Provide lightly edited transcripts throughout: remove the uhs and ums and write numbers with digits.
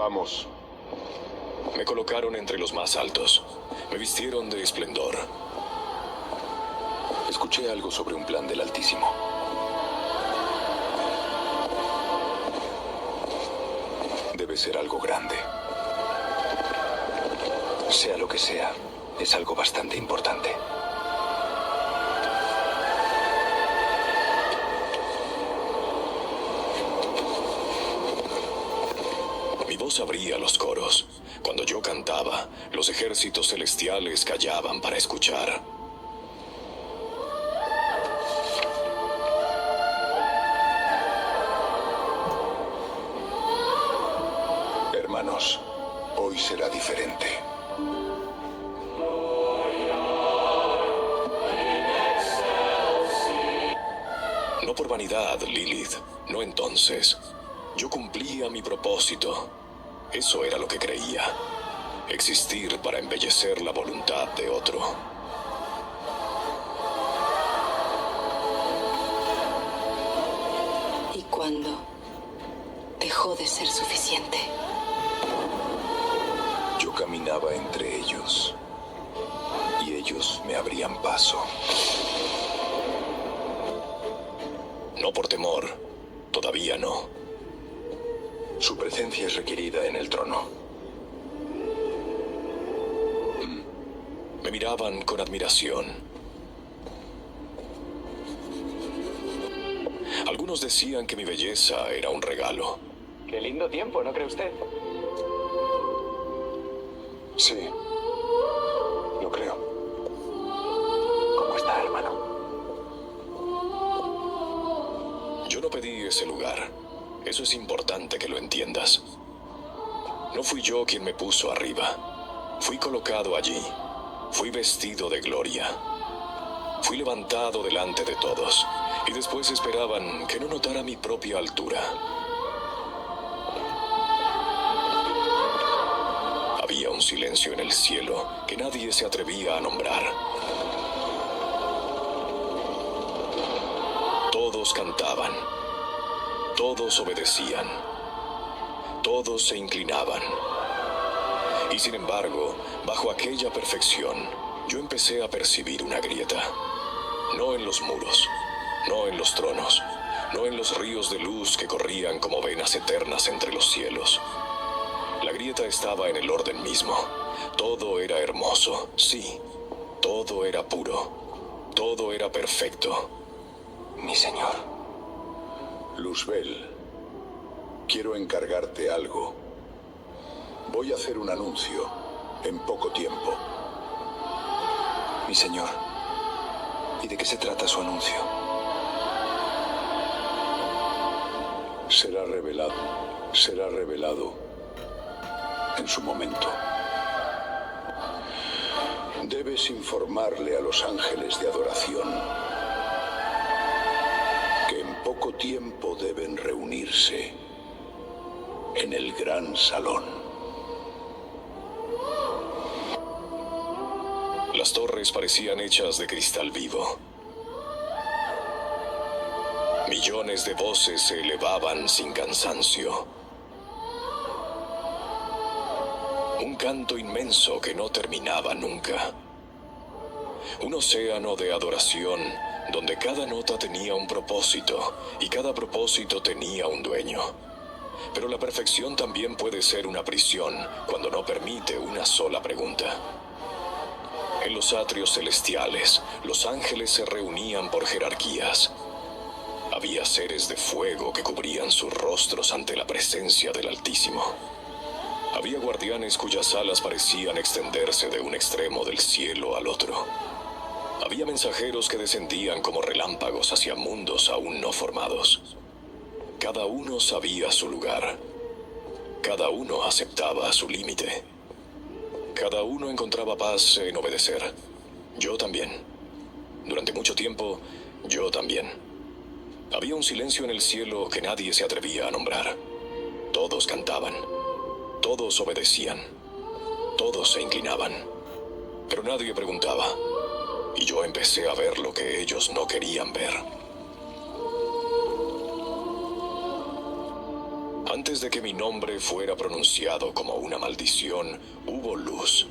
Vamos. Me colocaron entre los más altos. Me vistieron de esplendor. Escuché algo sobre un plan del Altísimo. Debe ser algo grande. Sea lo que sea, es algo bastante importante. Mi voz abría los coros. Cuando yo cantaba, los ejércitos celestiales callaban para escuchar. Hermanos, hoy será diferente. No por vanidad, Lilith, no entonces. Yo cumplía mi propósito. Eso era lo que creía. Existir para embellecer la voluntad de otro. ¿Y cuándo dejó de ser suficiente? Yo caminaba entre ellos y ellos me abrían paso. No por temor, todavía no. Su presencia es requerida en el trono. Me miraban con admiración. Algunos decían que mi belleza era un regalo. Qué lindo tiempo, ¿no cree usted? Sí, lo creo. ¿Cómo está, hermano? Yo no pedí ese lugar. Eso es importante que lo entiendas. No fui yo quien me puso arriba. Fui colocado allí. Fui vestido de gloria. Fui levantado delante de todos. Y después esperaban que no notara mi propia altura. Había un silencio en el cielo que nadie se atrevía a nombrar. Todos cantaban. Todos obedecían. Todos se inclinaban. Y sin embargo, bajo aquella perfección, yo empecé a percibir una grieta. No en los muros, no en los tronos, no en los ríos de luz que corrían como venas eternas entre los cielos. La grieta estaba en el orden mismo. Todo era hermoso, sí. Todo era puro. Todo era perfecto. Mi señor. Luzbel, quiero encargarte algo. Voy a hacer un anuncio en poco tiempo. Mi señor. ¿Y de qué se trata su anuncio? Será revelado en su momento. Debes informarle a los ángeles de adoración que en poco tiempo deben reunirse en el gran salón. Las torres parecían hechas de cristal vivo. Millones de voces se elevaban sin cansancio. Un canto inmenso que no terminaba nunca. Un océano de adoración donde cada nota tenía un propósito y cada propósito tenía un dueño. Pero la perfección también puede ser una prisión cuando no permite una sola pregunta. En los atrios celestiales, los ángeles se reunían por jerarquías. Había seres de fuego que cubrían sus rostros ante la presencia del Altísimo. Había guardianes cuyas alas parecían extenderse de un extremo del cielo al otro. Había mensajeros que descendían como relámpagos hacia mundos aún no formados. Cada uno sabía su lugar. Cada uno aceptaba su límite. Cada uno encontraba paz en obedecer. Yo también. Durante mucho tiempo, yo también. Había un silencio en el cielo que nadie se atrevía a nombrar. Todos cantaban. Todos obedecían. Todos se inclinaban. Pero nadie preguntaba. Y yo empecé a ver lo que ellos no querían ver. Antes de que mi nombre fuera pronunciado como una maldición, hubo luz.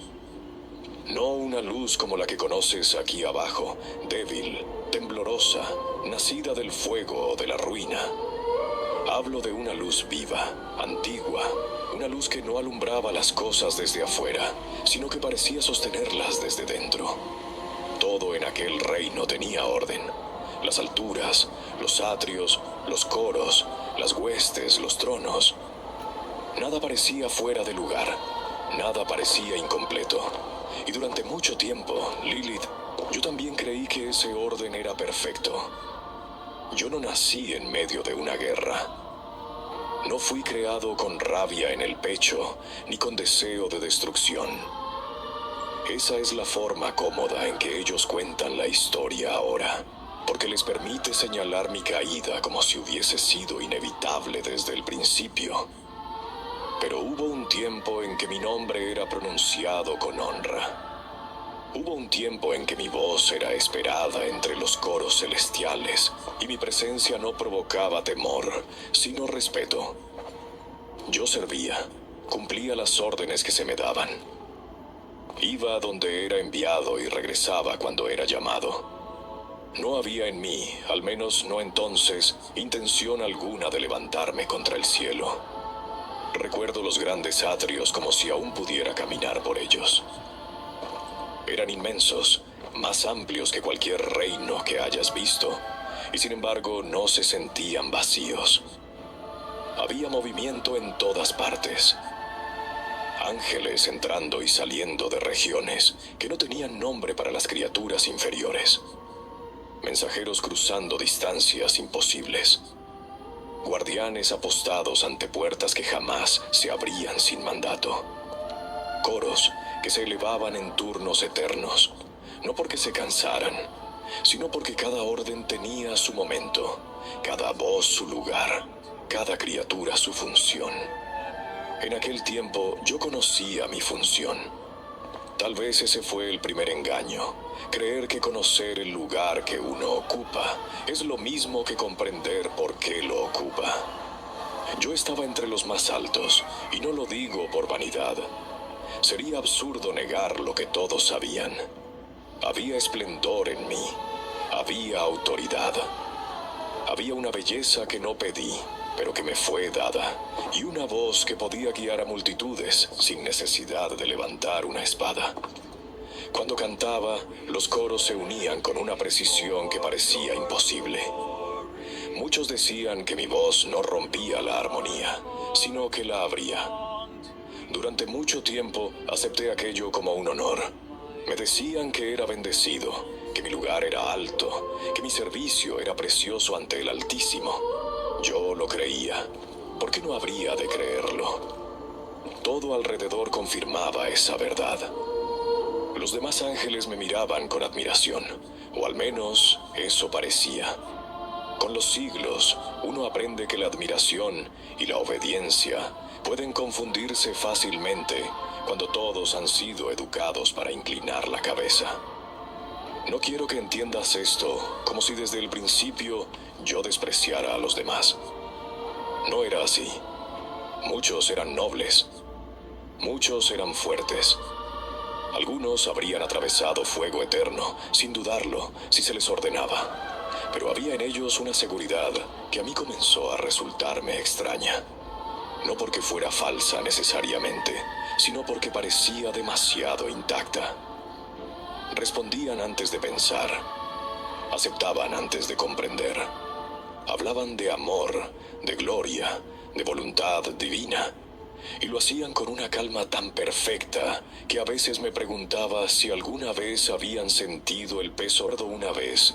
No una luz como la que conoces aquí abajo, débil, temblorosa, nacida del fuego o de la ruina. Hablo de una luz viva, antigua, una luz que no alumbraba las cosas desde afuera, sino que parecía sostenerlas desde dentro. Todo en aquel reino tenía orden. Las alturas, los atrios, los coros, las huestes, los tronos. Nada parecía fuera de lugar, nada parecía incompleto. Y durante mucho tiempo, Lilith, yo también creí que ese orden era perfecto. Yo no nací en medio de una guerra. No fui creado con rabia en el pecho, ni con deseo de destrucción. Esa es la forma cómoda en que ellos cuentan la historia ahora, porque les permite señalar mi caída como si hubiese sido inevitable desde el principio. Pero hubo un tiempo en que mi nombre era pronunciado con honra. Hubo un tiempo en que mi voz era esperada entre los coros celestiales y mi presencia no provocaba temor, sino respeto. Yo servía, cumplía las órdenes que se me daban. Iba a donde era enviado y regresaba cuando era llamado. No había en mí, al menos no entonces, intención alguna de levantarme contra el cielo. Recuerdo los grandes atrios como si aún pudiera caminar por ellos. Eran inmensos, más amplios que cualquier reino que hayas visto, y sin embargo no se sentían vacíos. Había movimiento en todas partes. Ángeles entrando y saliendo de regiones que no tenían nombre para las criaturas inferiores. Mensajeros cruzando distancias imposibles. Guardianes apostados ante puertas que jamás se abrían sin mandato. Coros que se elevaban en turnos eternos, no porque se cansaran, sino porque cada orden tenía su momento, cada voz su lugar, cada criatura su función. En aquel tiempo yo conocía mi función. Tal vez ese fue el primer engaño, creer que conocer el lugar que uno ocupa es lo mismo que comprender por qué lo ocupa. Yo estaba entre los más altos, y no lo digo por vanidad. Sería absurdo negar lo que todos sabían. Había esplendor en mí, había autoridad. Había una belleza que no pedí, pero que me fue dada, y una voz que podía guiar a multitudes sin necesidad de levantar una espada. Cuando cantaba, los coros se unían con una precisión que parecía imposible. Muchos decían que mi voz no rompía la armonía, sino que la abría. Durante mucho tiempo acepté aquello como un honor. Me decían que era bendecido, que mi lugar era alto, que mi servicio era precioso ante el Altísimo. Yo lo creía. ¿Por qué no habría de creerlo? Todo alrededor confirmaba esa verdad. Los demás ángeles me miraban con admiración, o al menos eso parecía. Con los siglos, uno aprende que la admiración y la obediencia pueden confundirse fácilmente cuando todos han sido educados para inclinar la cabeza. No quiero que entiendas esto como si desde el principio yo despreciara a los demás. No era así. Muchos eran nobles. Muchos eran fuertes. Algunos habrían atravesado fuego eterno, sin dudarlo, si se les ordenaba. Pero había en ellos una seguridad que a mí comenzó a resultarme extraña. No porque fuera falsa necesariamente, sino porque parecía demasiado intacta. Respondían antes de pensar. Aceptaban antes de comprender. Hablaban de amor, de gloria, de voluntad divina. Y lo hacían con una calma tan perfecta que a veces me preguntaba si alguna vez habían sentido el peso de una vez.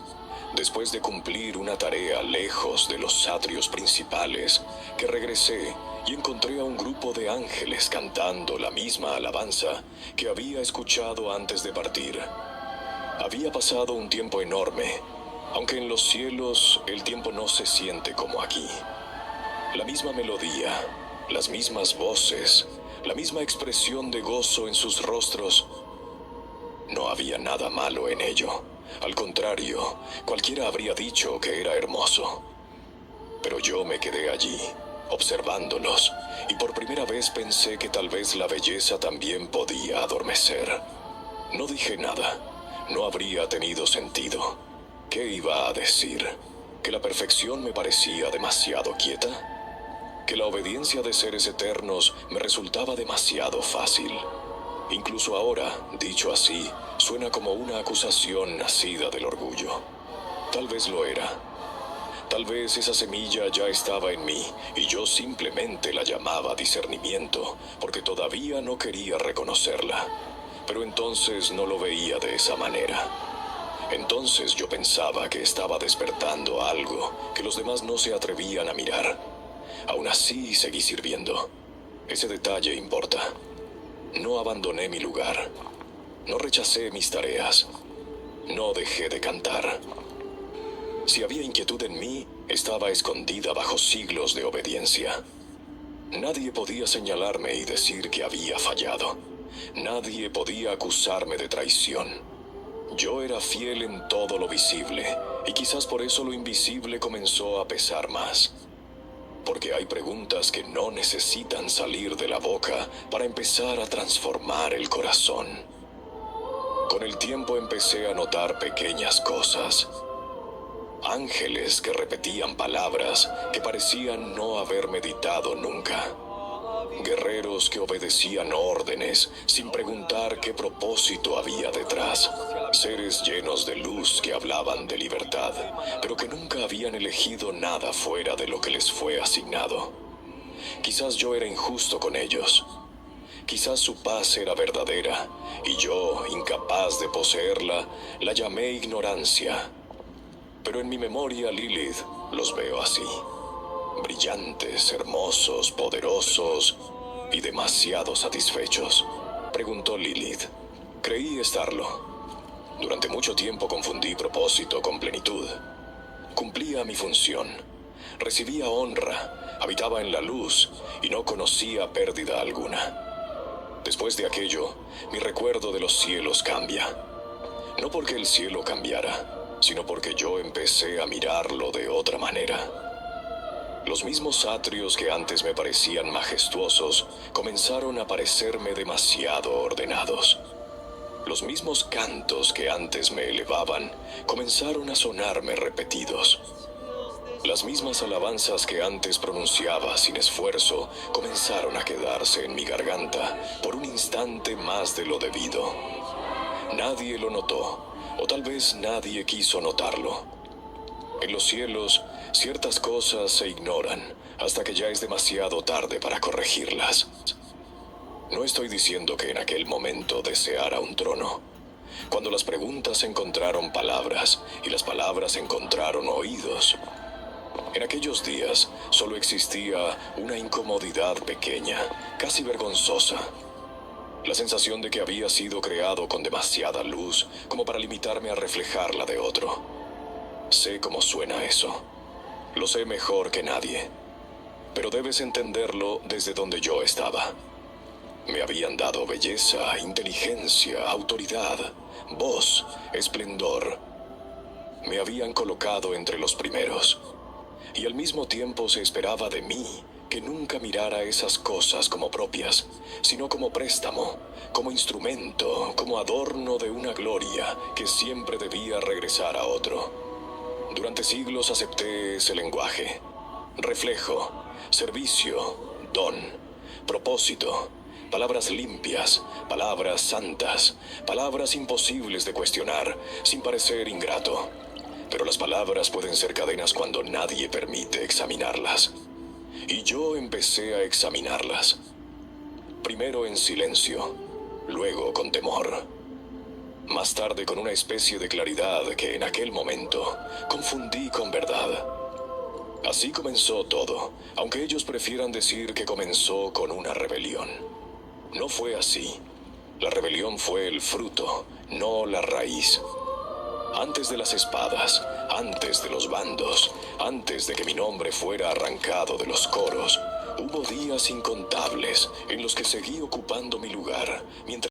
Después de cumplir una tarea lejos de los atrios principales, que regresé y encontré a un grupo de ángeles cantando la misma alabanza que había escuchado antes de partir. Había pasado un tiempo enorme, aunque en los cielos el tiempo no se siente como aquí. La misma melodía, las mismas voces, la misma expresión de gozo en sus rostros. No había nada malo en ello. Al contrario, cualquiera habría dicho que era hermoso. Pero yo me quedé allí, observándolos, y por primera vez pensé que tal vez la belleza también podía adormecer. No dije nada, no habría tenido sentido. ¿Qué iba a decir? ¿Que la perfección me parecía demasiado quieta? ¿Que la obediencia de seres eternos me resultaba demasiado fácil? Incluso ahora, dicho así, suena como una acusación nacida del orgullo. Tal vez lo era. Tal vez esa semilla ya estaba en mí y yo simplemente la llamaba discernimiento porque todavía no quería reconocerla. Pero entonces no lo veía de esa manera. Entonces yo pensaba que estaba despertando algo que los demás no se atrevían a mirar. Aún así seguí sirviendo. Ese detalle importa. No abandoné mi lugar. No rechacé mis tareas. No dejé de cantar. Si había inquietud en mí, estaba escondida bajo siglos de obediencia. Nadie podía señalarme y decir que había fallado. Nadie podía acusarme de traición. Yo era fiel en todo lo visible, y quizás por eso lo invisible comenzó a pesar más. Porque hay preguntas que no necesitan salir de la boca para empezar a transformar el corazón. Con el tiempo empecé a notar pequeñas cosas. Ángeles que repetían palabras que parecían no haber meditado nunca. Guerreros que obedecían órdenes sin preguntar qué propósito había detrás. Seres llenos de luz que hablaban de libertad, pero que nunca habían elegido nada fuera de lo que les fue asignado. Quizás yo era injusto con ellos. Quizás su paz era verdadera, y yo, incapaz de poseerla, la llamé ignorancia. Pero en mi memoria, Lilith, los veo así. Brillantes, hermosos, poderosos y demasiado satisfechos. Preguntó Lilith. Creí estarlo. Durante mucho tiempo confundí propósito con plenitud. Cumplía mi función. Recibía honra, habitaba en la luz y no conocía pérdida alguna. Después de aquello, mi recuerdo de los cielos cambia. No porque el cielo cambiara, sino porque yo empecé a mirarlo de otra manera. Los mismos atrios que antes me parecían majestuosos comenzaron a parecerme demasiado ordenados. Los mismos cantos que antes me elevaban comenzaron a sonarme repetidos. Las mismas alabanzas que antes pronunciaba sin esfuerzo comenzaron a quedarse en mi garganta por un instante más de lo debido. Nadie lo notó, o tal vez nadie quiso notarlo. En los cielos, ciertas cosas se ignoran hasta que ya es demasiado tarde para corregirlas. No estoy diciendo que en aquel momento deseara un trono. Cuando las preguntas encontraron palabras y las palabras encontraron oídos. En aquellos días solo existía una incomodidad pequeña, casi vergonzosa. La sensación de que había sido creado con demasiada luz como para limitarme a reflejar la de otro. Sé cómo suena eso. Lo sé mejor que nadie. Pero debes entenderlo desde donde yo estaba. Me habían dado belleza, inteligencia, autoridad, voz, esplendor. Me habían colocado entre los primeros. Y al mismo tiempo se esperaba de mí que nunca mirara esas cosas como propias, sino como préstamo, como instrumento, como adorno de una gloria que siempre debía regresar a otro. Durante siglos acepté ese lenguaje. Reflejo, servicio, don, propósito. Palabras limpias, palabras santas, palabras imposibles de cuestionar, sin parecer ingrato. Pero las palabras pueden ser cadenas cuando nadie permite examinarlas. Y yo empecé a examinarlas. Primero en silencio, luego con temor. Más tarde con una especie de claridad que en aquel momento confundí con verdad. Así comenzó todo, aunque ellos prefieran decir que comenzó con una rebelión. No fue así. La rebelión fue el fruto, no la raíz. Antes de las espadas, antes de los bandos, antes de que mi nombre fuera arrancado de los coros, hubo días incontables en los que seguí ocupando mi lugar, mientras